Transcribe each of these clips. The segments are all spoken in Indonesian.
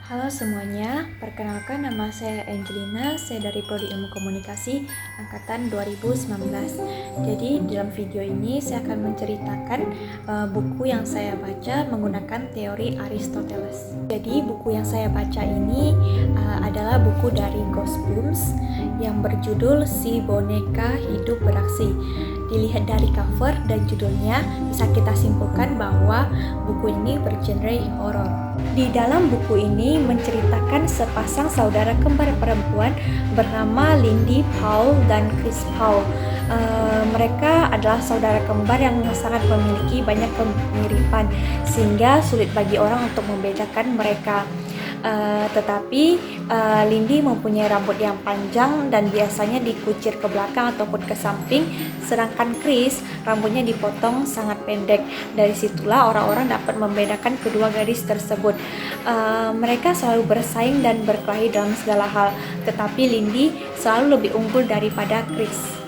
Halo semuanya, perkenalkan nama saya Angelina, saya dari Prodi Ilmu Komunikasi Angkatan 2019. Jadi dalam video ini saya akan menceritakan buku yang saya baca menggunakan teori Aristoteles. Jadi buku yang saya baca ini adalah buku dari Goosebumps yang berjudul Si Boneka Hidup Beraksi. Dilihat dari cover dan judulnya, bisa kita simpulkan bahwa buku ini bergenre horor. Di dalam buku ini menceritakan sepasang saudara kembar perempuan bernama Lindy Paul dan Chris Paul. Mereka adalah saudara kembar yang sangat memiliki banyak kemiripan sehingga sulit bagi orang untuk membedakan mereka. Tetapi Lindy mempunyai rambut yang panjang dan biasanya dikucir ke belakang ataupun ke samping, sedangkan Chris rambutnya dipotong sangat pendek. Dari situlah orang-orang dapat membedakan kedua gadis tersebut. Mereka selalu bersaing dan berkelahi dalam segala hal, tetapi Lindy selalu lebih unggul daripada Chris.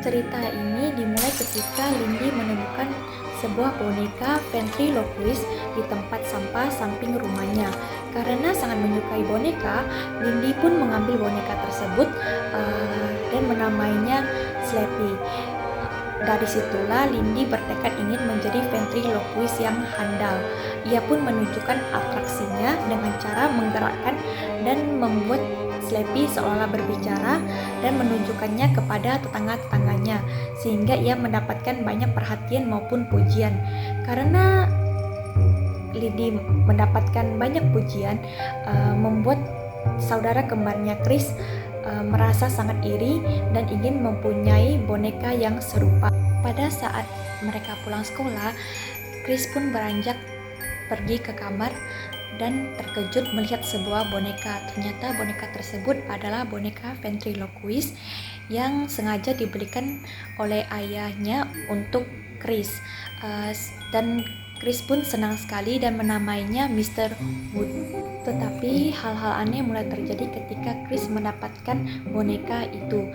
Cerita ini dimulai ketika Lindy menemukan sebuah boneka ventriloquist di tempat sampah samping rumahnya. Karena sangat menyukai boneka, Lindy pun mengambil boneka tersebut dan menamainya Sleepy. Dari situlah Lindy bertekad ingin menjadi ventriloquist yang handal. Ia pun menunjukkan atraksinya dengan cara menggerakkan dan membuat Sleepy seolah berbicara dan menunjukkannya kepada tetangga-tetangganya, sehingga ia mendapatkan banyak perhatian maupun pujian. Karena Lindy mendapatkan banyak pujian, membuat saudara kembarnya Chris merasa sangat iri dan ingin mempunyai boneka yang serupa. Pada saat mereka pulang sekolah, Chris pun beranjak pergi ke kamar dan terkejut melihat sebuah boneka. Ternyata boneka tersebut adalah boneka ventriloquist yang sengaja dibelikan oleh ayahnya untuk Chris. Dan Chris pun senang sekali dan menamainya Mr. Wood. Tetapi hal-hal aneh mulai terjadi ketika Chris mendapatkan boneka itu.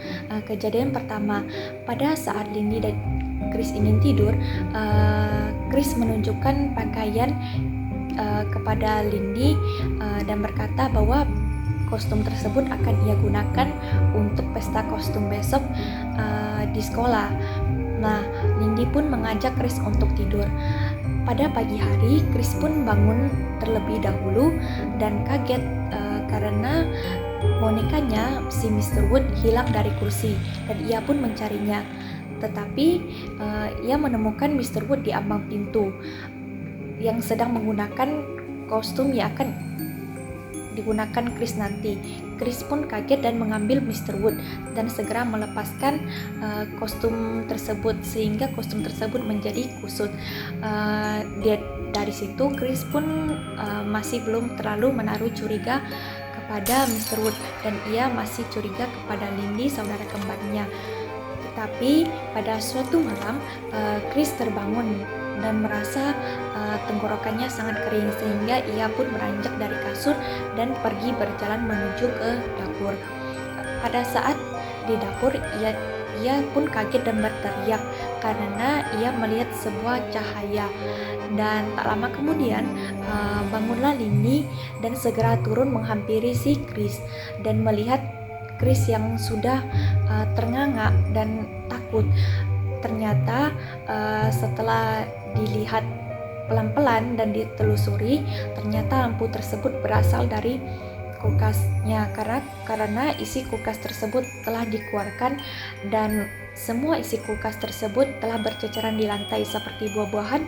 Kejadian pertama, pada saat Lindy dan Chris ingin tidur, Chris menunjukkan pakaian kepada Lindy dan berkata bahwa kostum tersebut akan ia gunakan untuk pesta kostum besok di sekolah. Nah, Lindy pun mengajak Chris untuk tidur. Pada pagi hari, Chris pun bangun terlebih dahulu dan kaget karena bonekanya si Mr. Wood hilang dari kursi dan ia pun mencarinya. Tetapi ia menemukan Mr. Wood di ambang pintu yang sedang menggunakan kostum yang akan digunakan Chris nanti. Chris pun kaget dan mengambil Mr. Wood dan segera melepaskan kostum tersebut sehingga kostum tersebut menjadi kusut. Dari situ Chris pun masih belum terlalu menaruh curiga kepada Mr. Wood dan ia masih curiga kepada Lindy, saudara kembarnya. Tetapi pada suatu malam Chris terbangun dan merasa tenggorokannya sangat kering sehingga ia pun beranjak dari kasur dan pergi berjalan menuju ke dapur. Pada saat di dapur ia pun kaget dan berteriak karena ia melihat sebuah cahaya. Dan tak lama kemudian bangunlah Lindy dan segera turun menghampiri si Chris dan melihat Chris yang sudah ternganga dan takut. Ternyata setelah dilihat pelan-pelan dan ditelusuri, ternyata lampu tersebut berasal dari kulkasnya karena isi kulkas tersebut telah dikeluarkan dan semua isi kulkas tersebut telah berceceran di lantai seperti buah-buahan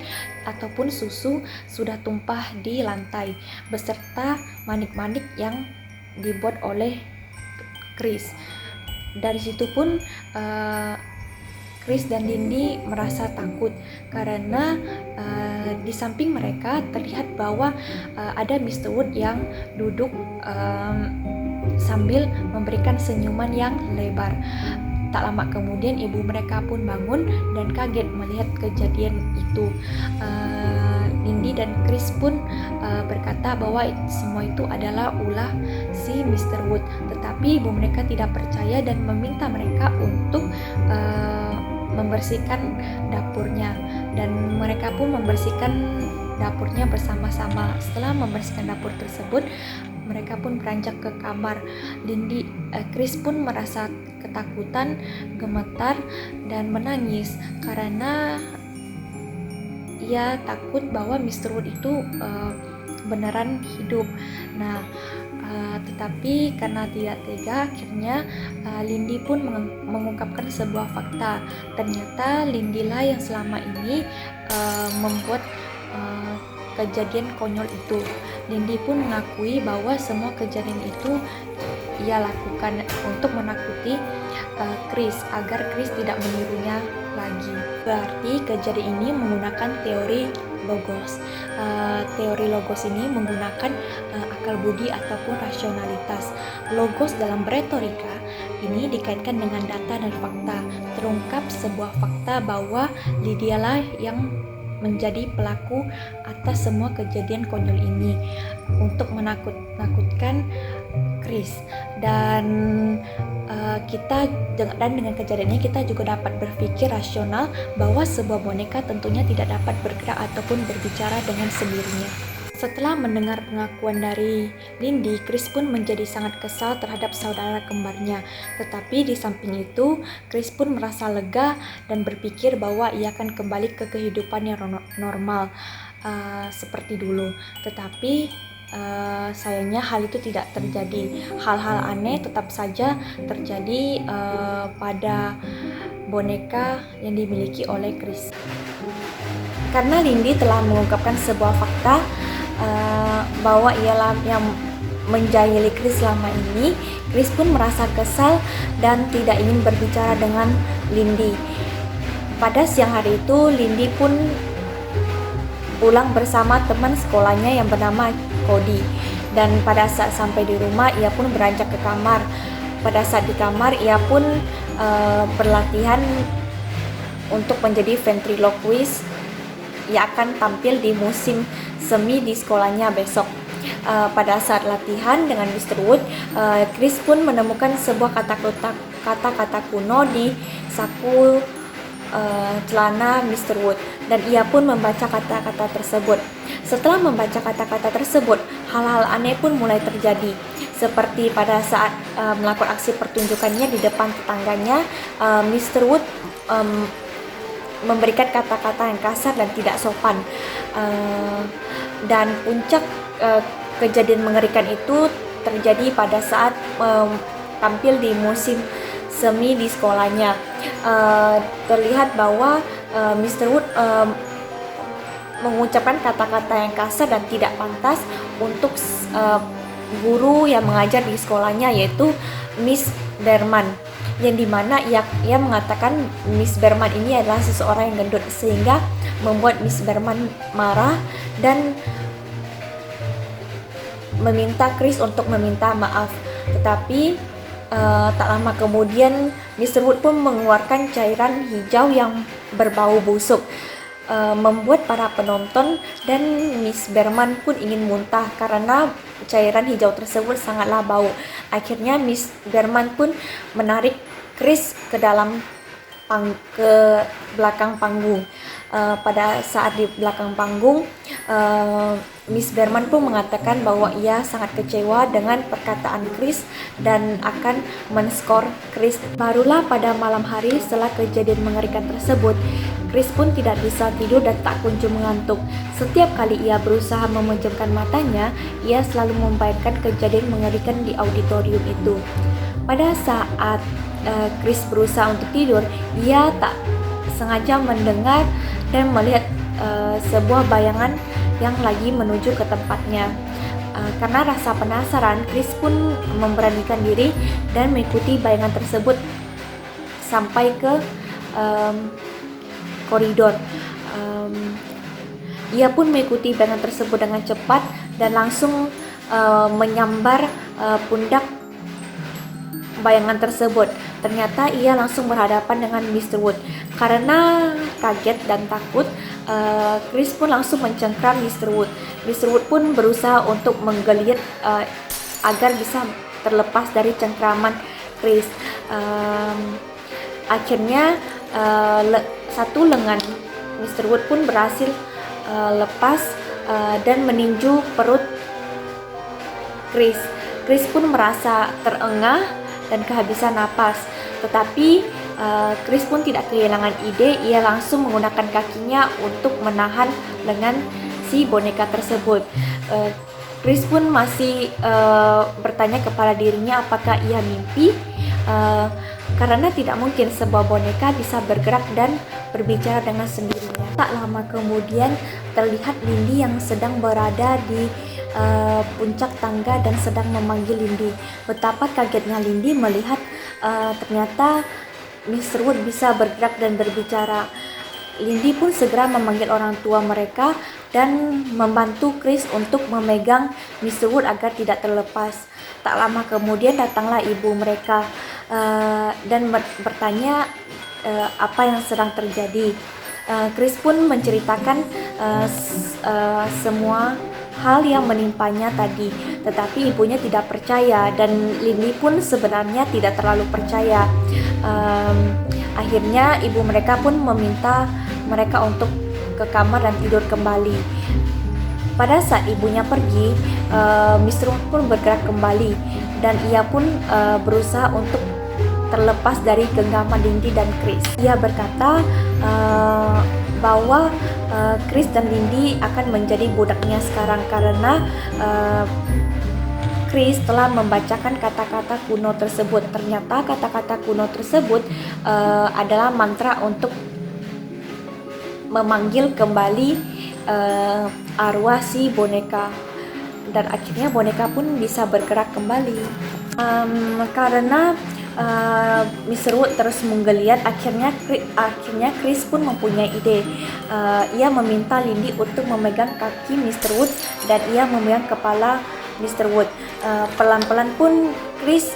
ataupun susu sudah tumpah di lantai beserta manik-manik yang dibuat oleh Chris. Dari situ pun Chris dan Lindy merasa takut karena di samping mereka terlihat bahwa ada Mr. Wood yang duduk sambil memberikan senyuman yang lebar. Tak lama kemudian ibu mereka pun bangun dan kaget melihat kejadian itu. Lindy dan Chris pun berkata bahwa semua itu adalah ulah si Mr. Wood. Tetapi ibu mereka tidak percaya dan meminta mereka untuk membersihkan dapurnya dan mereka pun membersihkan dapurnya bersama-sama. Setelah membersihkan dapur tersebut, mereka pun beranjak ke kamar. Chris pun merasa ketakutan, gemetar, dan menangis karena ia takut bahwa Mr. Wood itu beneran hidup. Nah, tetapi karena tidak tega, akhirnya Lindy pun mengungkapkan sebuah fakta. Ternyata Lindy lah yang selama ini membuat kejadian konyol itu. Lindy pun mengakui bahwa semua kejadian itu ia lakukan untuk menakuti Chris agar Chris tidak menirunya lagi. Berarti kejadian ini menggunakan teori logos. Teori logos ini menggunakan akal budi ataupun rasionalitas. Logos dalam retorika ini dikaitkan dengan data dan fakta. Terungkap sebuah fakta bahwa Lydia lah yang menjadi pelaku atas semua kejadian konyol ini untuk menakutkan Chris. Dan dengan kejadiannya kita juga dapat berpikir rasional bahwa sebuah boneka tentunya tidak dapat bergerak ataupun berbicara dengan sendirinya. Setelah mendengar pengakuan dari Lindy, Chris pun menjadi sangat kesal terhadap saudara kembarnya. Tetapi di samping itu, Chris pun merasa lega dan berpikir bahwa ia akan kembali ke kehidupan yang normal seperti dulu. Tetapi sayangnya hal itu tidak terjadi. Hal-hal aneh tetap saja terjadi pada boneka yang dimiliki oleh Chris. Karena Lindy telah mengungkapkan sebuah fakta bahwa ialah yang menjahili Chris selama ini, Chris pun merasa kesal dan tidak ingin berbicara dengan Lindy. Pada siang hari itu, Lindy pun pulang bersama teman sekolahnya yang bernama Cody. Dan pada saat sampai di rumah, ia pun beranjak ke kamar. Pada saat di kamar, ia pun berlatihan untuk menjadi ventriloquist yang akan tampil di musim semi di sekolahnya besok. Pada saat latihan dengan Mr. Wood, Chris pun menemukan sebuah kata-kata kuno di saku celana Mr. Wood, dan ia pun membaca kata-kata tersebut. Setelah membaca kata-kata tersebut, hal-hal aneh pun mulai terjadi. Seperti pada saat melakukan aksi pertunjukannya di depan tetangganya, Mr. Wood memberikan kata-kata yang kasar dan tidak sopan. Dan puncak kejadian mengerikan itu terjadi pada saat tampil di musim semi di sekolahnya. Terlihat bahwa Mr. Wood mengucapkan kata-kata yang kasar dan tidak pantas untuk guru yang mengajar di sekolahnya, yaitu Miss Berman, yang dimana ia mengatakan Miss Berman ini adalah seseorang yang gendut, sehingga membuat Miss Berman marah dan meminta Chris untuk meminta maaf. Tetapi tak lama kemudian Mr. Wood pun mengeluarkan cairan hijau yang berbau busuk, membuat para penonton dan Miss Berman pun ingin muntah karena cairan hijau tersebut sangatlah bau. Akhirnya Miss Berman pun menarik Chris ke belakang panggung. Pada saat di belakang panggung, Miss Berman pun mengatakan bahwa ia sangat kecewa dengan perkataan Chris dan akan men-skor Chris. Barulah pada malam hari setelah kejadian mengerikan tersebut, Chris pun tidak bisa tidur dan tak kunjung mengantuk. Setiap kali ia berusaha memejamkan matanya, ia selalu membayangkan kejadian mengerikan di auditorium itu. Pada saat Chris berusaha untuk tidur, ia tak sengaja mendengar dan melihat sebuah bayangan yang lagi menuju ke tempatnya. Karena rasa penasaran, Chris pun memberanikan diri dan mengikuti bayangan tersebut sampai ke koridor. Ia pun mengikuti bayangan tersebut dengan cepat dan langsung menyambar pundak bayangan tersebut. Ternyata ia langsung berhadapan dengan Mr. Wood. Karena kaget dan takut, Chris pun langsung mencengkram Mr. Wood. Mr. Wood pun berusaha untuk menggeliat agar bisa terlepas dari cengkraman Chris. Akhirnya satu lengan Mr. Wood pun berhasil lepas dan meninju perut Chris. Chris pun merasa terengah dan kehabisan napas. Tetapi Chris pun tidak kehilangan ide. Ia langsung menggunakan kakinya untuk menahan lengan si boneka tersebut. Chris pun masih bertanya kepada dirinya apakah ia mimpi, karena tidak mungkin sebuah boneka bisa bergerak dan berbicara dengan sendirinya. Tak lama kemudian terlihat Lindy yang sedang berada di puncak tangga dan sedang memanggil Lindy. Betapa kagetnya Lindy melihat ternyata Mr. Wood bisa bergerak dan berbicara. Lindy pun segera memanggil orang tua mereka dan membantu Chris untuk memegang Mr. Wood agar tidak terlepas. Tak lama kemudian datanglah ibu mereka dan bertanya apa yang sedang terjadi. Chris pun menceritakan semua hal yang menimpanya tadi, tetapi ibunya tidak percaya dan Lindy pun sebenarnya tidak terlalu percaya. Akhirnya ibu mereka pun meminta mereka untuk ke kamar dan tidur kembali. Pada saat ibunya pergi, Mr. Wood pun bergerak kembali dan ia pun berusaha untuk terlepas dari genggaman Lindy dan Chris. Ia berkata bahwa Chris dan Lindy akan menjadi budaknya sekarang karena Chris telah membacakan kata-kata kuno tersebut. Ternyata kata-kata kuno tersebut adalah mantra untuk memanggil kembali arwah si boneka, dan akhirnya boneka pun bisa bergerak kembali. Karena Mr. Wood terus menggeliat, akhirnya Chris pun mempunyai ide. Ia meminta Lindy untuk memegang kaki Mr. Wood dan ia memegang kepala Mr. Wood. Pelan-pelan pun Chris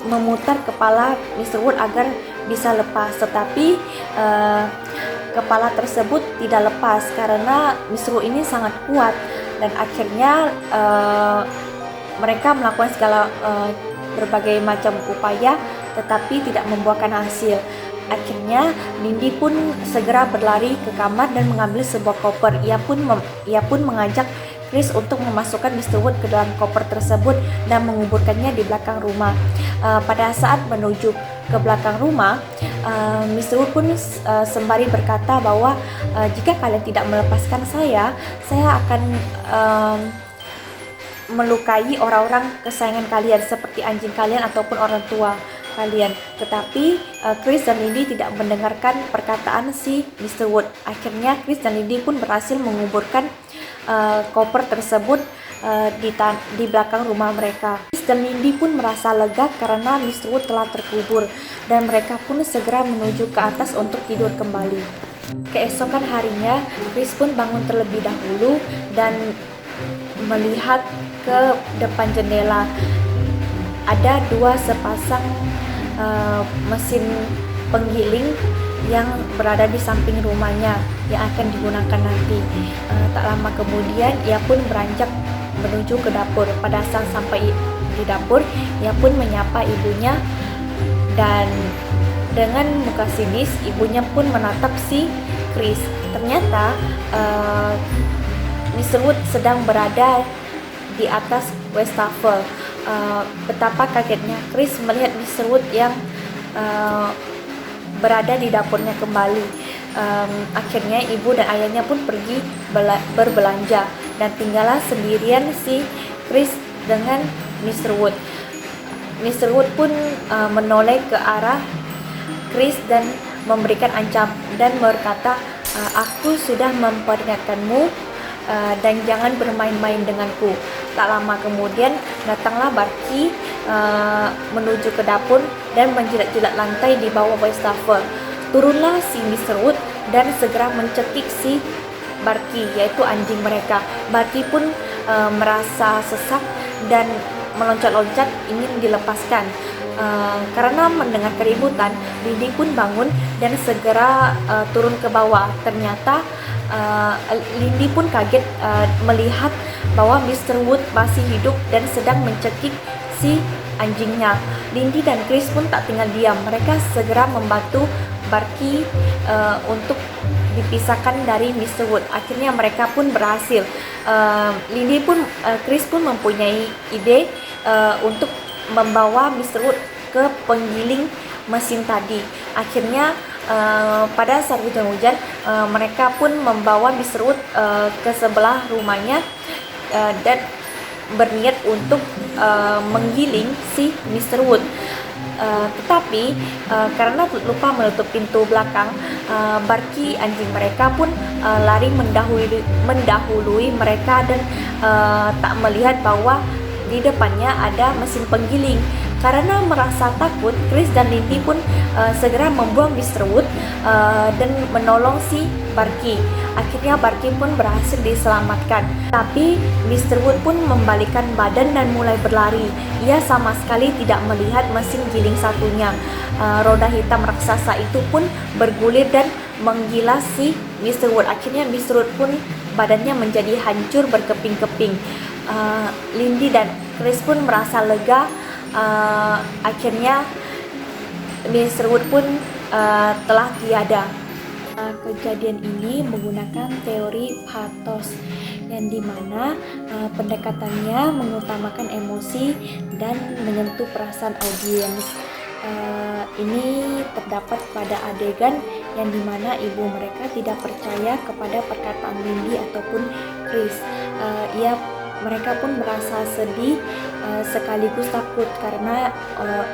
memutar kepala Mr. Wood agar bisa lepas, tetapi kepala tersebut tidak lepas karena Mr. Wood ini sangat kuat, dan akhirnya mereka melakukan segala berbagai macam upaya tetapi tidak membuahkan hasil. Akhirnya Lindy pun segera berlari ke kamar dan mengambil sebuah koper. Ia pun mengajak Chris untuk memasukkan Mr. Wood ke dalam koper tersebut dan menguburkannya di belakang rumah. Pada saat menuju ke belakang rumah, Mr. Wood pun sembari berkata bahwa jika kalian tidak melepaskan saya akan melukai orang-orang kesayangan kalian seperti anjing kalian ataupun orang tua kalian. Tetapi Chris dan Lindy tidak mendengarkan perkataan si Mr. Wood. Akhirnya Chris dan Lindy pun berhasil menguburkan koper tersebut di belakang rumah mereka. Chris dan Lindy pun merasa lega karena Mr. Wood telah terkubur, dan mereka pun segera menuju ke atas untuk tidur kembali. Keesokan harinya, Chris pun bangun terlebih dahulu dan melihat ke depan jendela. Ada dua sepasang mesin penggiling yang berada di samping rumahnya yang akan digunakan nanti. Tak lama kemudian ia pun beranjak menuju ke dapur. Pada saat sampai di dapur, ia pun menyapa ibunya, dan dengan muka sinis ibunya pun menatap si Chris. Ternyata Mr. Wood sedang berada di atas wastafel. Betapa kagetnya Chris melihat Mr. Wood yang berada di dapurnya kembali. Akhirnya ibu dan ayahnya pun pergi berbelanja, dan tinggallah sendirian si Chris dengan Mr. Wood. Mr. Wood pun menoleh ke arah Chris dan memberikan ancam dan berkata, aku sudah memperingatkanmu dan jangan bermain-main denganku. Tak lama kemudian datanglah Barky menuju ke dapur dan menjilat-jilat lantai di bawah wastafel. Turunlah si Mr. Wood dan segera mencekik si Barky, yaitu anjing mereka. Barky pun merasa sesak dan meloncat-loncat ingin dilepaskan. Karena mendengar keributan, Lindy pun bangun dan segera turun ke bawah. Ternyata Lindy pun kaget melihat bahwa Mr. Wood masih hidup dan sedang mencekik si anjingnya. Lindy dan Chris pun tak tinggal diam. Mereka segera membantu Barky untuk dipisahkan dari Mr. Wood. Akhirnya mereka pun berhasil. Chris pun mempunyai ide untuk membawa Mr. Wood ke penggiling mesin tadi. Akhirnya pada saat hujan-hujan mereka pun membawa Mr. Wood ke sebelah rumahnya dan berniat untuk menggiling si Mr. Wood. Tetapi karena lupa menutup pintu belakang, Barky anjing mereka pun lari mendahului mereka dan tak melihat bahwa di depannya ada mesin penggiling. Karena merasa takut, Chris dan Lindy pun segera membuang Mr. Wood dan menolong si Barky. Akhirnya Barky pun berhasil diselamatkan. Tapi Mr. Wood pun membalikkan badan dan mulai berlari. Ia sama sekali tidak melihat mesin giling satunya. Roda hitam raksasa itu pun bergulir dan menggilas si Mr. Wood. Akhirnya Mr. Wood pun badannya menjadi hancur berkeping-keping. Lindy dan Chris pun merasa lega. Akhirnya Mr. Wood pun telah tiada. Kejadian ini menggunakan teori pathos yang dimana pendekatannya mengutamakan emosi dan menyentuh perasaan audiens. Ini terdapat pada adegan yang dimana ibu mereka tidak percaya kepada perkataan Lindy ataupun Chris. Mereka pun merasa sedih sekaligus takut karena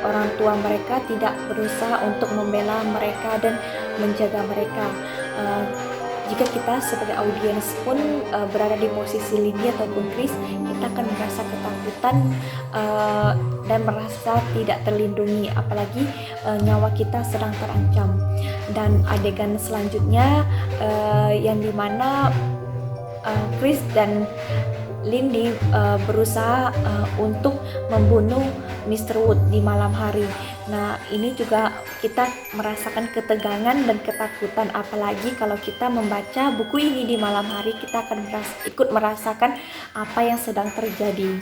orang tua mereka tidak berusaha untuk membela mereka dan menjaga mereka. Jika kita sebagai audiens pun berada di posisi Lindy ataupun Chris, kita akan merasa ketakutan dan merasa tidak terlindungi, apalagi nyawa kita sedang terancam. Dan adegan selanjutnya yang dimana Chris dan Lindy berusaha untuk membunuh Mr. Wood di malam hari. Nah, ini juga kita merasakan ketegangan dan ketakutan, apalagi kalau kita membaca buku ini di malam hari, kita akan ikut merasakan apa yang sedang terjadi.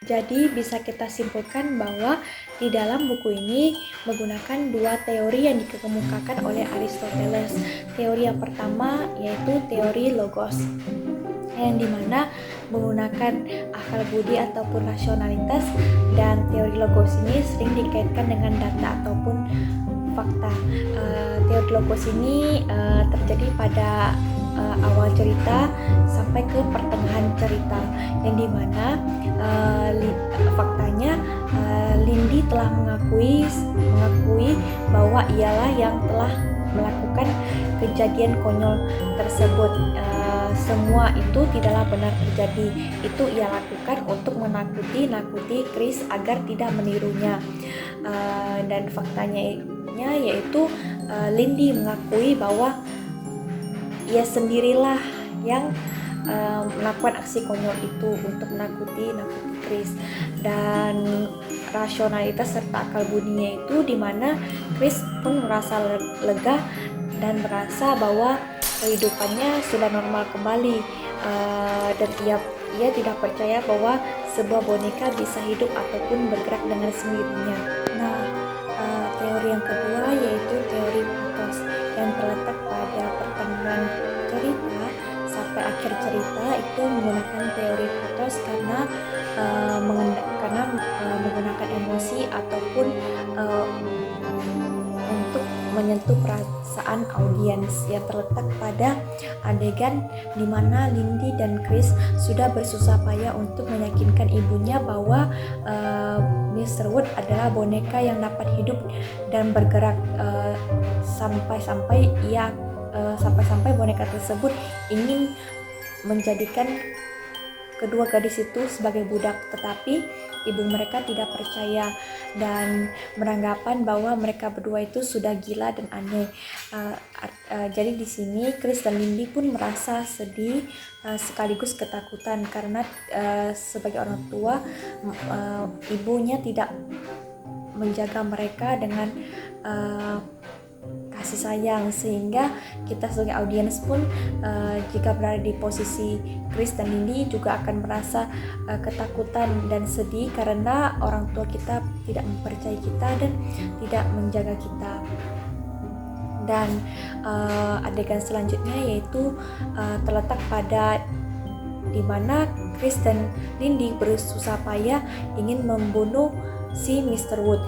Jadi bisa kita simpulkan bahwa di dalam buku ini menggunakan dua teori yang dikemukakan oleh Aristoteles. Teori yang pertama yaitu teori logos, yang dimana menggunakan akal budi ataupun rasionalitas, dan teori logos ini sering dikaitkan dengan data ataupun fakta. Teori logos ini terjadi pada awal cerita sampai ke pertengahan cerita, yang dimana faktanya Lindy telah mengakui bahwa ialah yang telah melakukan kejadian konyol tersebut. Semua itu tidaklah benar terjadi. Itu ia lakukan untuk menakuti Chris agar tidak menirunya. Dan faktanya yaitu Lindy mengakui bahwa ia sendirilah yang melakukan aksi konyol itu untuk menakuti Chris. Dan rasionalitas serta akal budinya itu dimana Chris pun merasa lega dan merasa bahwa kehidupannya sudah normal kembali, dan ia tidak percaya bahwa sebuah boneka bisa hidup ataupun bergerak dengan sendirinya. Nah, teori yang kedua yaitu teori pathos yang terletak pada pertengahan cerita sampai akhir cerita, itu menggunakan teori pathos karena menggunakan emosi ataupun untuk menyentuh perasaan audiens, yang terletak pada adegan di mana Lindy dan Chris sudah bersusah payah untuk meyakinkan ibunya bahwa Mr. Wood adalah boneka yang dapat hidup dan bergerak, sampai-sampai boneka tersebut ingin menjadikan kedua gadis itu sebagai budak, tetapi ibu mereka tidak percaya dan beranggapan bahwa mereka berdua itu sudah gila dan aneh. Jadi di sini Chris dan Lindy pun merasa sedih sekaligus ketakutan karena sebagai orang tua ibunya tidak menjaga mereka dengan kasih sayang, sehingga kita sebagai audiens pun jika berada di posisi Chris dan Lindy juga akan merasa ketakutan dan sedih karena orang tua kita tidak mempercayai kita dan tidak menjaga kita. Dan adegan selanjutnya yaitu terletak pada dimana Chris dan Lindy berusaha payah ingin membunuh si Mr. Wood,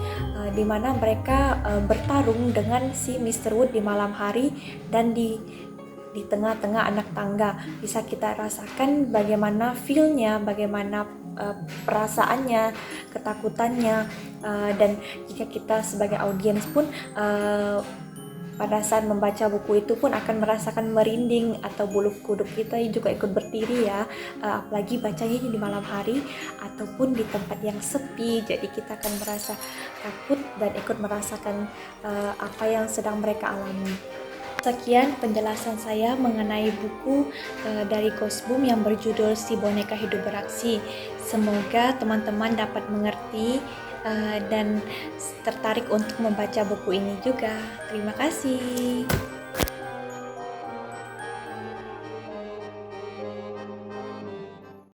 dimana mereka bertarung dengan si Mr. Wood di malam hari dan di tengah-tengah anak tangga. Bisa kita rasakan bagaimana feel-nya, bagaimana perasaannya, ketakutannya, dan jika kita sebagai audiens pun pada saat membaca buku itu pun akan merasakan merinding atau bulu kuduk kita juga ikut berdiri ya, apalagi bacanya di malam hari ataupun di tempat yang sepi, jadi kita akan merasa takut dan ikut merasakan apa yang sedang mereka alami. Sekian penjelasan saya mengenai buku dari Ghostboom yang berjudul Si Boneka Hidup Beraksi. Semoga teman-teman dapat mengerti dan tertarik untuk membaca buku ini juga. Terima kasih.